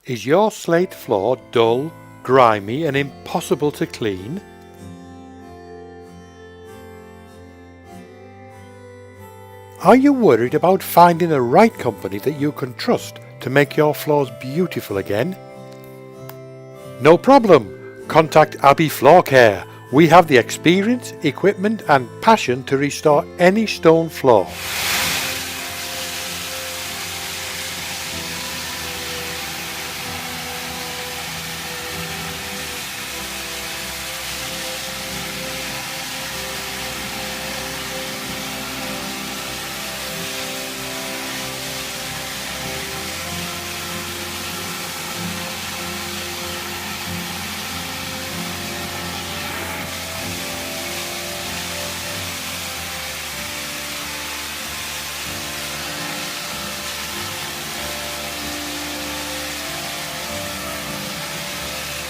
Is your slate floor dull, grimy and impossible to clean? Are you worried about finding the right company that you can trust to make your floors beautiful again? No problem! Contact Abbey Floor Care. We have the experience, equipment and passion to restore any stone floor.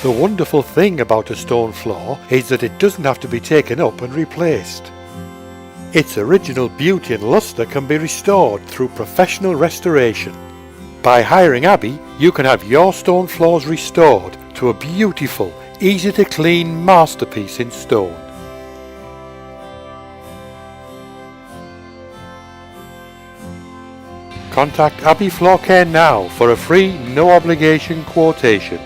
The wonderful thing about a stone floor is that it doesn't have to be taken up and replaced. Its original beauty and lustre can be restored through professional restoration. By hiring Abbey, you can have your stone floors restored to a beautiful, easy to clean masterpiece in stone. Contact Abbey Floor Care now for a free, no obligation quotation.